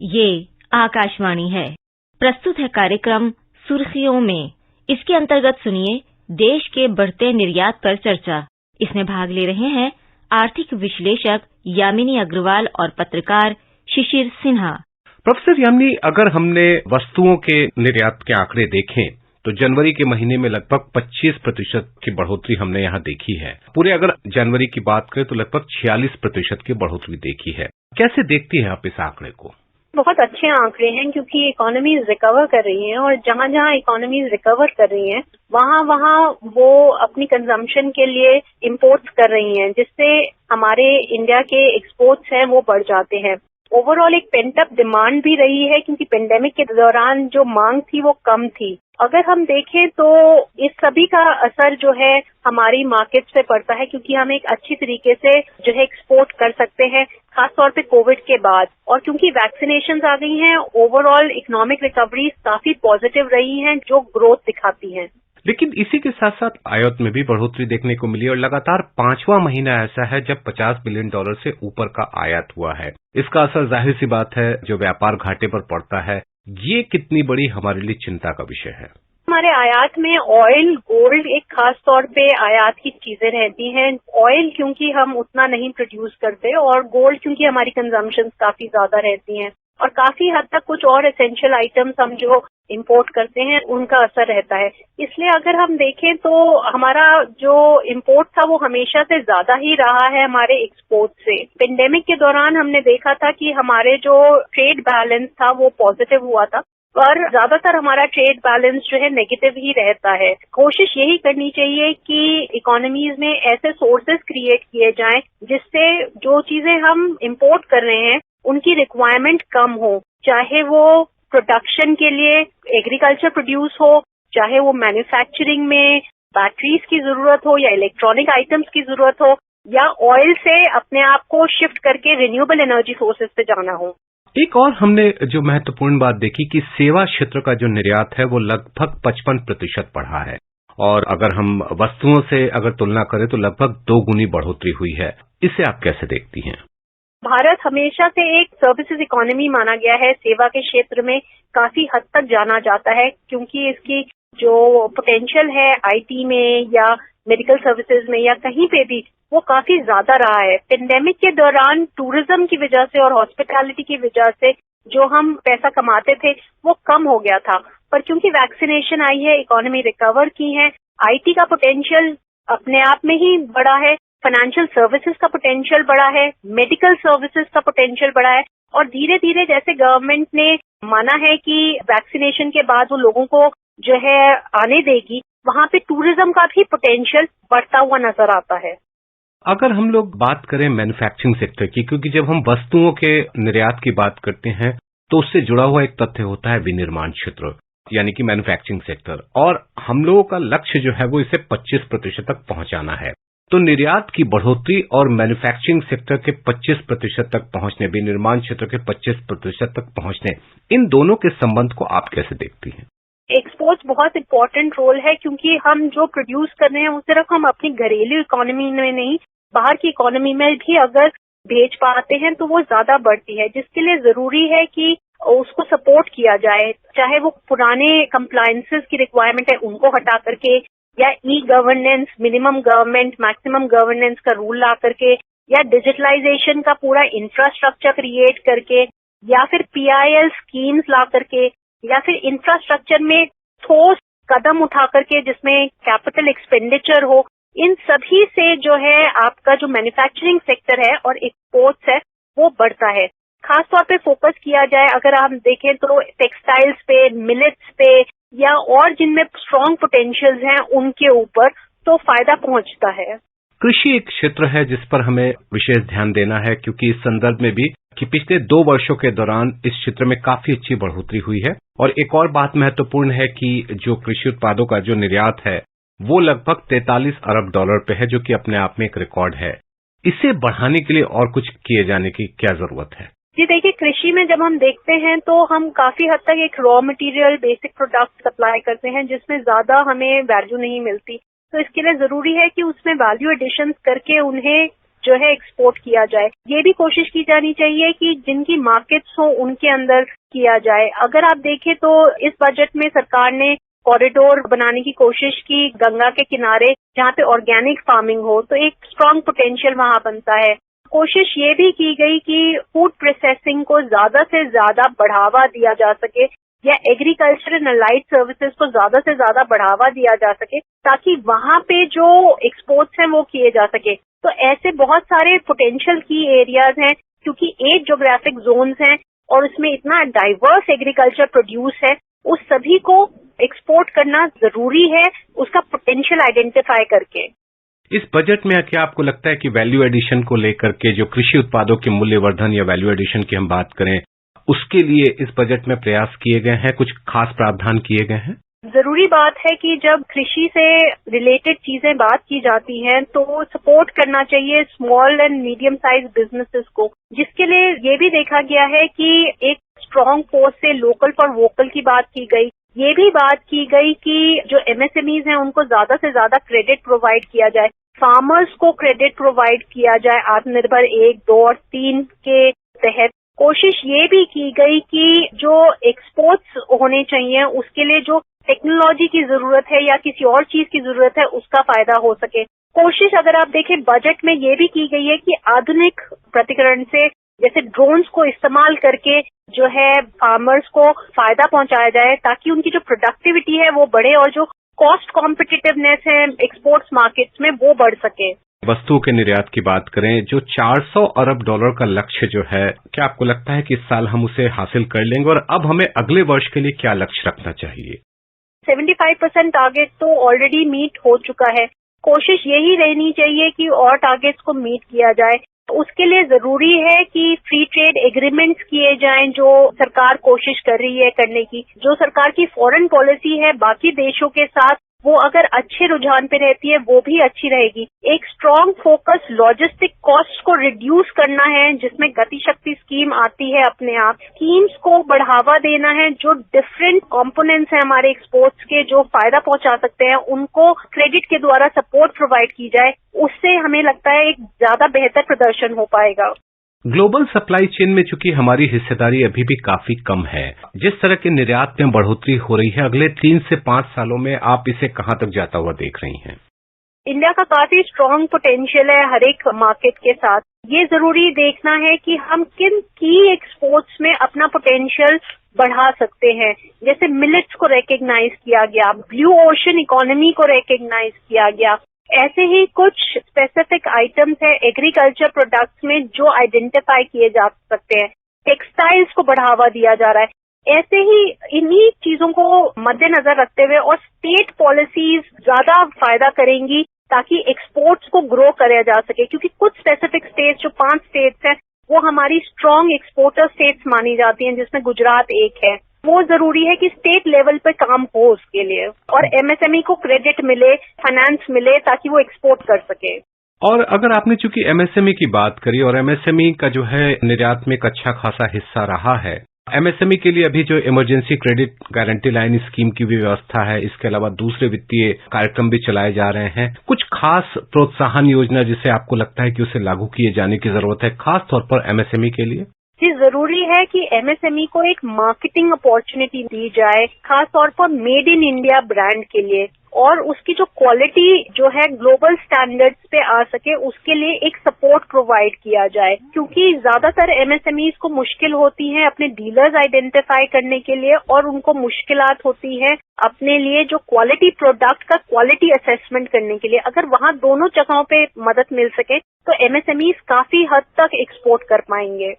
ये आकाशवाणी है। प्रस्तुत है कार्यक्रम सुर्खियों में। इसके अंतर्गत सुनिए देश के बढ़ते निर्यात पर चर्चा। इसमें भाग ले रहे हैं आर्थिक विश्लेषक यामिनी अग्रवाल और पत्रकार शिशिर सिन्हा। प्रोफेसर यामिनी, अगर हमने वस्तुओं के निर्यात के आंकड़े देखें तो जनवरी के महीने में लगभग 25% की बढ़ोतरी हमने यहाँ देखी है। पूरे अगर जनवरी की बात करें तो लगभग 46% की बढ़ोतरी देखी है। कैसे देखती हैं आप इस आंकड़े को? बहुत अच्छे आंकड़े हैं क्योंकि इकोनॉमीज रिकवर कर रही हैं और जहां जहां इकोनॉमीज रिकवर कर रही हैं वहां वहां वो अपनी कंजम्पशन के लिए इंपोर्ट्स कर रही हैं, जिससे हमारे इंडिया के एक्सपोर्ट्स हैं वो बढ़ जाते हैं। ओवरऑल एक पेंट अप डिमांड भी रही है क्योंकि पेंडेमिक के दौरान जो मांग थी वो कम थी। अगर हम देखें तो इस सभी का असर जो है हमारी मार्केट पे पड़ता है क्योंकि हम एक अच्छी तरीके से जो है एक्सपोर्ट कर सकते हैं, खासतौर पे कोविड के बाद। और क्योंकि वैक्सीनेशन आ गई हैं, ओवरऑल इकोनॉमिक रिकवरी काफी पॉजिटिव रही हैं जो ग्रोथ दिखाती हैं। लेकिन इसी के साथ साथ आयात में भी बढ़ोतरी देखने को मिली और लगातार 5वां महीना ऐसा है जब $50 बिलियन से ऊपर का आयात हुआ है। इसका असर जाहिर सी बात है जो व्यापार घाटे पर पड़ता है। ये कितनी बड़ी हमारे लिए चिंता का विषय है? हमारे आयात में ऑयल, गोल्ड एक खास तौर पे आयात की चीजें रहती हैं। ऑयल क्योंकि हम उतना नहीं प्रोड्यूस करते और गोल्ड क्योंकि हमारी कंजम्पशन काफी ज्यादा रहती हैं और काफी हद तक कुछ और एसेंशियल आइटम्स हम जो इंपोर्ट करते हैं उनका असर रहता है। इसलिए अगर हम देखें तो हमारा जो इंपोर्ट था वो हमेशा से ज्यादा ही रहा है हमारे एक्सपोर्ट से। पेंडेमिक के दौरान हमने देखा था कि हमारे जो ट्रेड बैलेंस था वो पॉजिटिव हुआ था, पर ज्यादातर हमारा ट्रेड बैलेंस जो है नेगेटिव ही रहता है। कोशिश यही करनी चाहिए कि इकोनॉमीज में ऐसे सोर्सेज क्रिएट किए जाएं जिससे जो चीजें हम इंपोर्ट कर रहे हैं उनकी रिक्वायरमेंट कम हो, चाहे वो प्रोडक्शन के लिए एग्रीकल्चर प्रोड्यूस हो, चाहे वो मैन्युफैक्चरिंग में बैटरीज की जरूरत हो या इलेक्ट्रॉनिक आइटम्स की जरूरत हो, या ऑयल से अपने आप को शिफ्ट करके रिन्यूएबल एनर्जी सोर्सेज पे जाना हो। एक और हमने जो महत्वपूर्ण बात देखी कि सेवा क्षेत्र का जो निर्यात है वो लगभग 55% बढ़ा है और अगर हम वस्तुओं से अगर तुलना करें तो लगभग 2 गुनी बढ़ोतरी हुई है। इसे आप कैसे देखती हैं? भारत हमेशा से एक सर्विसेज इकोनॉमी माना गया है। सेवा के क्षेत्र में काफी हद तक जाना जाता है क्योंकि इसकी जो पोटेंशियल है आईटी में या मेडिकल सर्विसेज में या कहीं पे भी वो काफी ज्यादा रहा है। पेंडेमिक के दौरान टूरिज्म की वजह से और हॉस्पिटैलिटी की वजह से जो हम पैसा कमाते थे वो कम हो गया था, पर क्योंकि वैक्सीनेशन आई है, इकोनॉमी रिकवर की है, आईटी का पोटेंशियल अपने आप में ही बड़ा है, फाइनेंशियल सर्विसेज का पोटेंशियल बढ़ा है, मेडिकल सर्विसेज का पोटेंशियल बढ़ा है और धीरे धीरे जैसे गवर्नमेंट ने माना है कि वैक्सीनेशन के बाद वो लोगों को जो है आने देगी, वहां पे टूरिज्म का भी पोटेंशियल बढ़ता हुआ नजर आता है। अगर हम लोग बात करें मैन्युफैक्चरिंग सेक्टर की, क्योंकि जब हम वस्तुओं के निर्यात की बात करते हैं तो उससे जुड़ा हुआ एक तथ्य होता है विनिर्माण क्षेत्र यानी कि मैन्युफैक्चरिंग सेक्टर, और हम लोगों का लक्ष्य जो है वो इसे 25% तक पहुंचाना है। तो निर्यात की बढ़ोतरी और मैन्युफैक्चरिंग सेक्टर के 25% तक पहुंचने, विनिर्माण क्षेत्र के 25% तक पहुंचने, इन दोनों के संबंध को आप कैसे देखती हैं? एक्सपोर्ट्स बहुत इम्पोर्टेंट रोल है क्योंकि हम जो प्रोड्यूस कर रहे हैं वो सिर्फ हम अपनी घरेलू इकोनॉमी में नहीं, बाहर की इकोनॉमी में भी अगर भेज पाते हैं तो वो ज्यादा बढ़ती है, जिसके लिए जरूरी है कि उसको सपोर्ट किया जाए। चाहे वो पुराने कंप्लायंसेस की रिक्वायरमेंट है उनको हटा करके, या e governance, minimum government, maximum governance का रूल ला करके, या डिजिटलाइजेशन का पूरा इंफ्रास्ट्रक्चर क्रिएट करके, या फिर पीआईएल स्कीम्स ला करके, या फिर इंफ्रास्ट्रक्चर में ठोस कदम उठा करके जिसमें कैपिटल एक्सपेंडिचर हो। इन सभी से जो है आपका जो मैन्युफैक्चरिंग सेक्टर है और एक्सपोर्ट्स है वो बढ़ता है। खास तौर पे फोकस किया जाए अगर आप देखें तो टेक्सटाइल्स पे, मिलेट्स पे या और जिनमें स्ट्रॉन्ग पोटेंशियल्स हैं उनके ऊपर तो फायदा पहुंचता है। कृषि एक क्षेत्र है जिस पर हमें विशेष ध्यान देना है क्योंकि इस संदर्भ में भी कि पिछले 2 वर्षों के दौरान इस क्षेत्र में काफी अच्छी बढ़ोतरी हुई है। और एक और बात महत्वपूर्ण है कि जो कृषि उत्पादों का जो निर्यात है वो लगभग $43 अरब पे है, जो कि अपने आप में एक रिकॉर्ड है। इसे बढ़ाने के लिए और कुछ किए जाने की क्या जरूरत है? जी देखिए, कृषि में जब हम देखते हैं तो हम काफी हद तक एक raw material, basic product supply करते हैं जिसमें ज्यादा हमें वैल्यू नहीं मिलती। तो इसके लिए जरूरी है कि उसमें वैल्यू एडिशन करके उन्हें जो है एक्सपोर्ट किया जाए। ये भी कोशिश की जानी चाहिए कि जिनकी मार्केट्स हो उनके अंदर किया जाए। अगर आप देखें तो इस बजट में सरकार ने कॉरिडोर बनाने की कोशिश की गंगा के किनारे, जहाँ पे ऑर्गेनिक फार्मिंग हो, तो एक स्ट्रांग पोटेंशियल वहाँ बनता है। कोशिश ये भी की गई कि फूड प्रोसेसिंग को ज्यादा से ज्यादा बढ़ावा दिया जा सके या एग्रीकल्चर एंड अलाइड सर्विसेज को ज्यादा से ज्यादा बढ़ावा दिया जा सके, ताकि वहाँ पे जो एक्सपोर्ट्स हैं वो किए जा सके। तो ऐसे बहुत सारे पोटेंशियल की एरियाज हैं, क्योंकि 8 ज्योग्राफिक जोन्स हैं और उसमें इतना डाइवर्स एग्रीकल्चर प्रोड्यूस है, उस सभी को एक्सपोर्ट करना जरूरी है, उसका पोटेंशियल आइडेंटिफाई करके। इस बजट में क्या आपको लगता है कि वैल्यू एडिशन को लेकर के जो कृषि उत्पादों के मूल्यवर्धन या वैल्यू एडिशन की हम बात करें, उसके लिए इस बजट में प्रयास किए गए हैं, कुछ खास प्रावधान किए गए हैं? जरूरी बात है कि जब कृषि से रिलेटेड चीजें बात की जाती हैं तो सपोर्ट करना चाहिए small and medium size businesses को, जिसके लिए ये भी देखा गया है कि एक स्ट्रांग फोर्स से लोकल फॉर वोकल की बात की गई। ये भी बात की गई कि जो एमएसएमईज हैं उनको ज्यादा से ज्यादा क्रेडिट प्रोवाइड किया जाए, फार्मर्स को क्रेडिट प्रोवाइड किया जाए आत्मनिर्भर 1, 2 और 3 के तहत। कोशिश ये भी की गई कि जो एक्सपोर्ट्स होने चाहिए उसके लिए जो टेक्नोलॉजी की जरूरत है या किसी और चीज की जरूरत है उसका फायदा हो सके। कोशिश अगर आप देखें बजट में ये भी की गई है कि आधुनिक प्रतिकरण से, जैसे ड्रोन्स को इस्तेमाल करके जो है फार्मर्स को फायदा पहुंचाया जाए, ताकि उनकी जो प्रोडक्टिविटी है वो बढ़े और जो कॉस्ट कॉम्पिटिटिवनेस है एक्सपोर्ट्स मार्केट्स में वो बढ़ सके। वस्तुओं के निर्यात की बात करें, जो $400 अरब का लक्ष्य जो है, क्या आपको लगता है कि इस साल हम उसे हासिल कर लेंगे और अब हमें अगले वर्ष के लिए क्या लक्ष्य रखना चाहिए? 75% टारगेट तो ऑलरेडी मीट हो चुका है। कोशिश यही रहनी चाहिए कि और टारगेट्स को मीट किया जाए। उसके लिए जरूरी है कि फ्री ट्रेड एग्रीमेंट्स किए जाएं, जो सरकार कोशिश कर रही है करने की। जो सरकार की फॉरेन पॉलिसी है बाकी देशों के साथ, वो अगर अच्छे रुझान पे रहती है वो भी अच्छी रहेगी। एक स्ट्रांग फोकस लॉजिस्टिक कॉस्ट को रिड्यूस करना है, जिसमें गति शक्ति स्कीम आती है अपने आप। स्कीम्स को बढ़ावा देना है, जो डिफरेंट कंपोनेंट्स हैं हमारे एक्सपोर्ट्स के जो फायदा पहुंचा सकते हैं, उनको क्रेडिट के द्वारा सपोर्ट प्रोवाइड की जाए। उससे हमें लगता है एक ज्यादा बेहतर प्रदर्शन हो पाएगा। ग्लोबल सप्लाई चेन में चूंकि हमारी हिस्सेदारी अभी भी काफी कम है, जिस तरह के निर्यात में बढ़ोतरी हो रही है, अगले 3 से 5 सालों में आप इसे कहां तक जाता हुआ देख रही हैं? इंडिया का काफी स्ट्रांग पोटेंशियल है हर एक मार्केट के साथ। ये जरूरी देखना है कि हम किन की एक्सपोर्ट्स में अपना पोटेंशियल बढ़ा सकते हैं। जैसे मिलेट्स को रिकॉग्नाइज किया गया, ब्लू ओशन इकोनॉमी को रिकॉग्नाइज किया गया। ऐसे ही कुछ स्पेसिफिक आइटम्स है एग्रीकल्चर प्रोडक्ट्स में जो आइडेंटिफाई किए जा सकते हैं। टेक्सटाइल्स को बढ़ावा दिया जा रहा है। ऐसे ही इन्हीं चीजों को मद्देनजर रखते हुए और स्टेट पॉलिसीज ज्यादा फायदा करेंगी, ताकि एक्सपोर्ट्स को ग्रो किया जा सके। क्योंकि कुछ स्पेसिफिक स्टेट्स, जो 5 स्टेट्स हैं, वो हमारी स्ट्रांग एक्सपोर्टर स्टेट्स मानी जाती हैं, जिसमें गुजरात एक है। वो जरूरी है कि स्टेट लेवल पे काम हो उसके लिए, और एमएसएमई को क्रेडिट मिले, फाइनेंस मिले, ताकि वो एक्सपोर्ट कर सके। और अगर आपने चूंकि एमएसएमई की बात करी, और एमएसएमई का जो है निर्यात में एक अच्छा खासा हिस्सा रहा है, एमएसएमई के लिए अभी जो emergency credit guarantee line scheme की भी व्यवस्था है, इसके अलावा दूसरे वित्तीय कार्यक्रम भी चलाए जा रहे हैं। कुछ खास प्रोत्साहन योजना जिसे आपको लगता है कि उसे लागू किए जाने की जरूरत है, खास तौर पर एमएसएमई के लिए? जी, जरूरी है कि एमएसएमई को एक मार्केटिंग अपॉर्चुनिटी दी जाए, खास तौर पर मेड इन इंडिया ब्रांड के लिए, और उसकी जो क्वालिटी जो है ग्लोबल स्टैंडर्ड्स पे आ सके, उसके लिए एक सपोर्ट प्रोवाइड किया जाए। क्योंकि ज्यादातर एमएसएमईज को मुश्किल होती है अपने डीलर्स आइडेंटिफाई करने के लिए, और उनको मुश्किलात होती है अपने लिए जो क्वालिटी प्रोडक्ट का क्वालिटी असेसमेंट करने के लिए। अगर वहाँ दोनों जगहों पे मदद मिल सके तो एमएसएमईज काफी हद तक एक्सपोर्ट कर पाएंगे।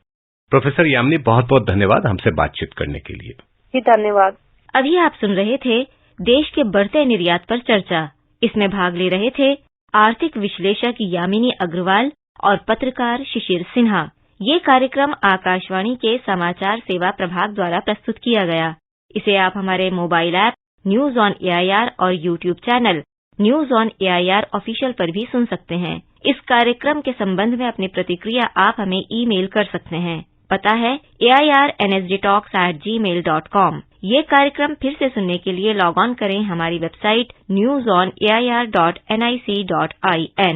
प्रोफेसर यामिनी, बहुत बहुत धन्यवाद हमसे बातचीत करने के लिए। जी, धन्यवाद। अभी आप सुन रहे थे देश के बढ़ते निर्यात पर चर्चा। इसमें भाग ले रहे थे आर्थिक विश्लेषक यामिनी अग्रवाल और पत्रकार शिशिर सिन्हा। ये कार्यक्रम आकाशवाणी के समाचार सेवा प्रभाग द्वारा प्रस्तुत किया गया। इसे आप हमारे mobile app news on AIR और YouTube channel news on AIR official पर भी सुन सकते हैं। इस कार्यक्रम के संबंध में अपनी प्रतिक्रिया आप हमें ईमेल कर सकते हैं। पता है airnsgtalks@gmail.com। ये कार्यक्रम फिर से सुनने के लिए लॉग ऑन करें हमारी वेबसाइट newsonair.nic.in।